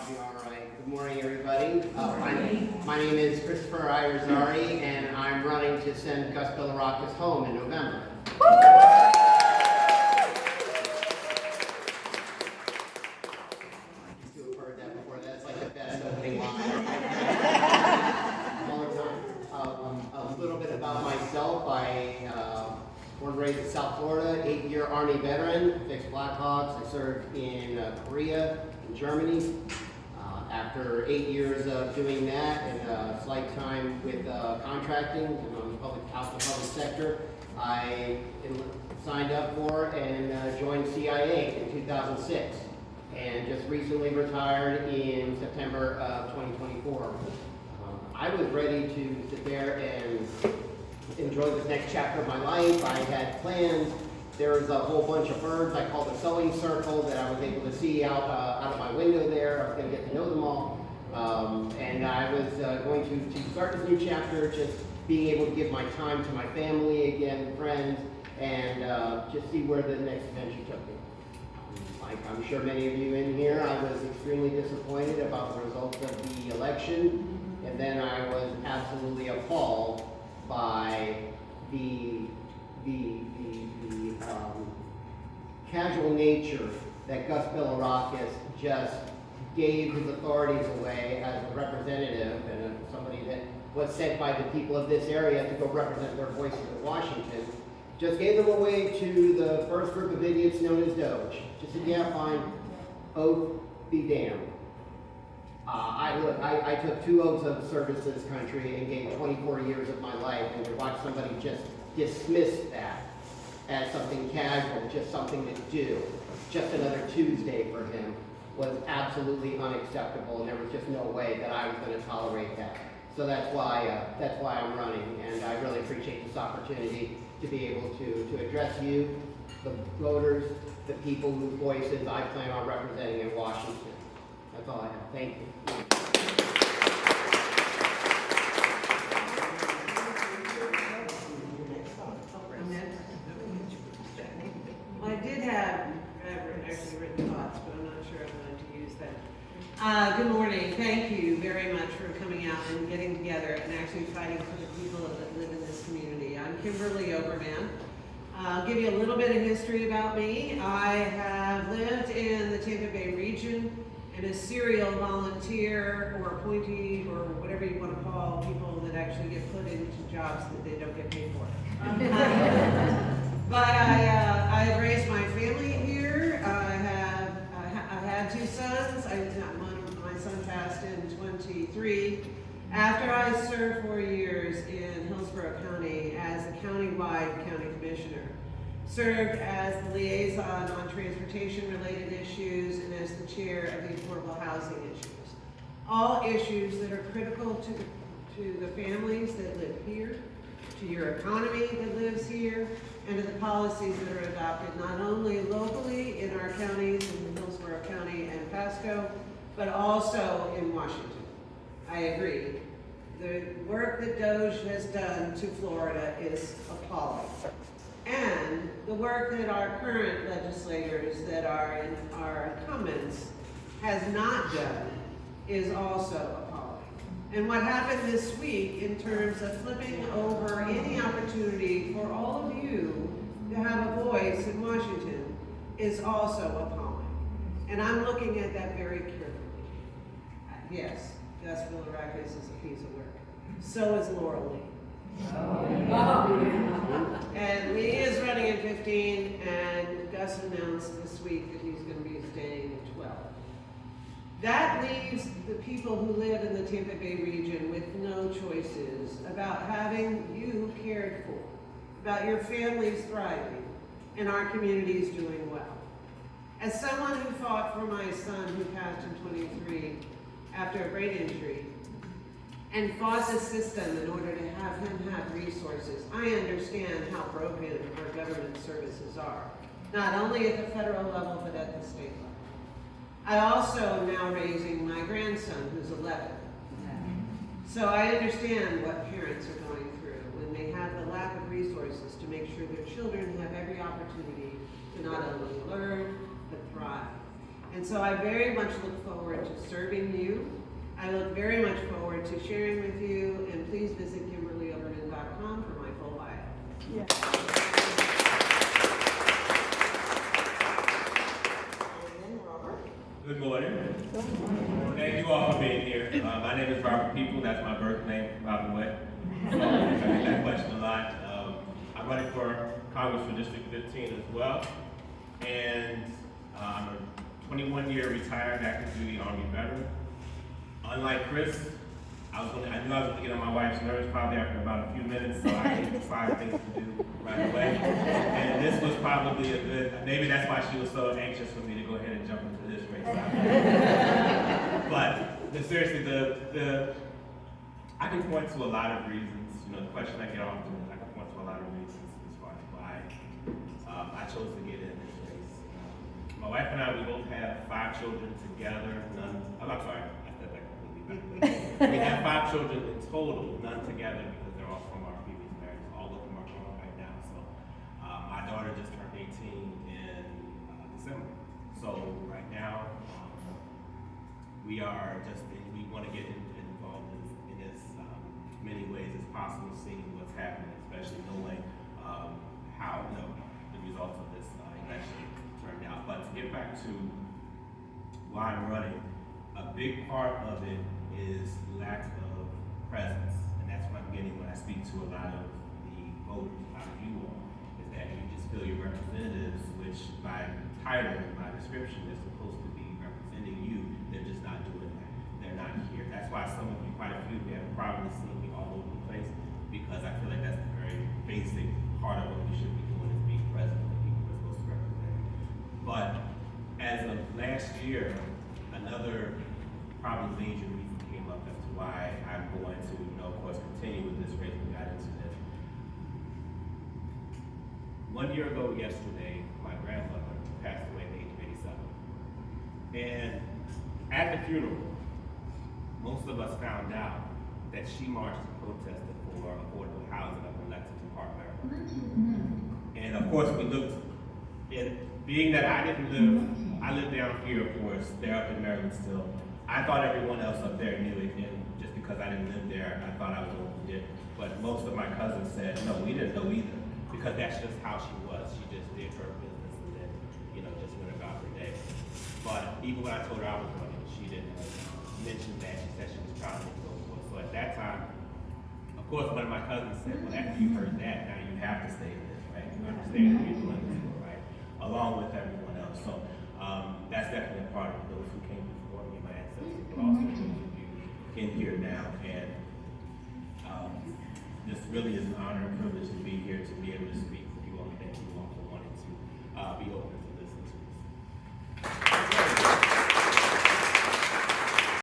I'll be all right. Good morning, everybody. My name is Christopher Irizarry, and I'm running to send Gus Bilirakis home in November. You have heard that before. That's like the best opening line. A little bit about myself. I born and raised in South Florida, 8-year Army veteran, fixed Blackhawks. I served in Korea, in Germany. After 8 years of doing that and a slight time with contracting and on the public sector, I signed up for and joined CIA in 2006 and just recently retired in September of 2024. I was ready to sit there and enjoy this next chapter of my life. I had plans. There was a whole bunch of birds I called a sewing circle that I was able to see out of my window there. I was going to get to know them all. And I was going to start this new chapter just being able to give my time to my family again, friends, and just see where the next adventure took me. Like I'm sure many of you in here, I was extremely disappointed about the results of the election, and then I was absolutely appalled by the casual nature that Gus Bilirakis just gave his authorities away as a representative and somebody that was sent by the people of this area to go represent their voices in Washington, just gave them away to the first group of idiots known as Doge. Just said, yeah, fine, oath be damned. I took 2 oaths of service to this country and gave 24 years of my life, and to watch somebody just dismiss that as something casual, just something to do, just another Tuesday for him, was absolutely unacceptable, and there was just no way that I was going to tolerate that. So that's why I'm running, and I really appreciate this opportunity to be able to address you, the voters, the people whose voices I plan on representing in Washington. That's all I have. Thank you. Well, I did have actually written thoughts, but I'm not sure I'm going to use them. Good morning. Thank you very much for coming out and getting together and actually fighting for the people that live in this community. I'm Kimberly Oberman. I'll give you a little bit of history about me. I have lived in the Tampa Bay region and a serial volunteer or appointee or whatever you want to call people that actually get put into jobs that they don't get paid for. But I raised my family here. I had 2 sons. My son passed in 23. After I served 4 years in Hillsborough County as the county-wide county commissioner, served as the liaison on transportation-related issues and as the chair of the affordable housing issues. All issues that are critical to the families that live here, to your economy that lives here, and to the policies that are adopted not only locally in our counties, in Hillsborough County and Pasco, but also in Washington. I agree. The work that Doge has done to Florida is appalling. And the work that our current legislators that are in our incumbents has not done is also appalling. And what happened this week in terms of flipping over any opportunity for all of you to have a voice in Washington is also appalling. And I'm looking at that very carefully. Yes, Gus Bilirakis is a piece of work. So is Laurel Lee. And Lee is running in 15, and Gus announced this week that he's going to be staying in 12. That leaves the people who live in the Tampa Bay region with no choices about having you cared for, about your families thriving, and our communities doing well. As someone who fought for my son who passed in 23 after a brain injury, and fought the system in order to have him have resources, I understand how broken our government services are, not only at the federal level, but at the state level. I also am now raising my grandson, who's 11. So I understand what parents are going through when they have the lack of resources to make sure their children have every opportunity to not only learn, but thrive. And so I very much look forward to serving you. I look very much forward to sharing with you, and please visit KimberlyOverton.com for my full bio. Yeah. And then Robert. Good morning. Thank you all for being here. My name is Robert People. That's my birth name, by the way. So I get that question a lot. I'm running for Congress for District 15 as well. And I'm a 21-year retired active duty Army veteran. Unlike Chris, I knew I was going to get on my wife's nerves probably after about a few minutes, so I gave 5 things to do right away. And this was probably a good, maybe that's why she was so anxious for me to go ahead and jump into this race. But seriously, I can point to a lot of reasons. You know, the question I get often is I can point to a lot of reasons as far as why I chose to get in this race. My wife and I, we both have 5 children together. I'm sorry, I said that completely backwards. We have 5 children in total, none together because they're all from our previous marriages. All of them are grown right now. So my daughter just turned 18 in December. So right now, we are we want to get involved in as many ways as possible, seeing what's happening, especially knowing how the results of this election turned out. But to get back to why I'm running, a big part of it is lack of presence. And that's what I'm getting when I speak to a lot of the voters, a lot of you all, is that you just feel your representatives, which by title and by description is supposed to be representing you, they're just not doing that. They're not here. That's why some of you, quite a few of you, have probably seen me all over the place, because I feel like that's the very basic part of what we should be doing, is being present for the people we're supposed to represent. But as of last year, another probably major reason came up as to why I'm going to, of course, continue with this race. We got into this. 1 year ago yesterday, my grandmother passed away at the age of 87. And at the funeral, most of us found out that she marched and protested for affordable housing up in Lexington Park, Maryland. And of course, we looked, being that I lived down here, of course, they're up in Maryland still. I thought everyone else up there knew it, and just because I didn't live there, I thought I was over it. But most of my cousins said, no, we didn't know either, because that's just how she was. She just did her business and then, just went about her day. But even when I told her I was running, she didn't mention that. She said she was trying to go for it. So at that time, of course, one of my cousins said, well, after you heard that, now you have to stay in this, right? You understand what you're doing this for, right? Along with everyone else. So that's definitely a part of those who came before me, my ancestors, but also those of you in here now. And this really is an honor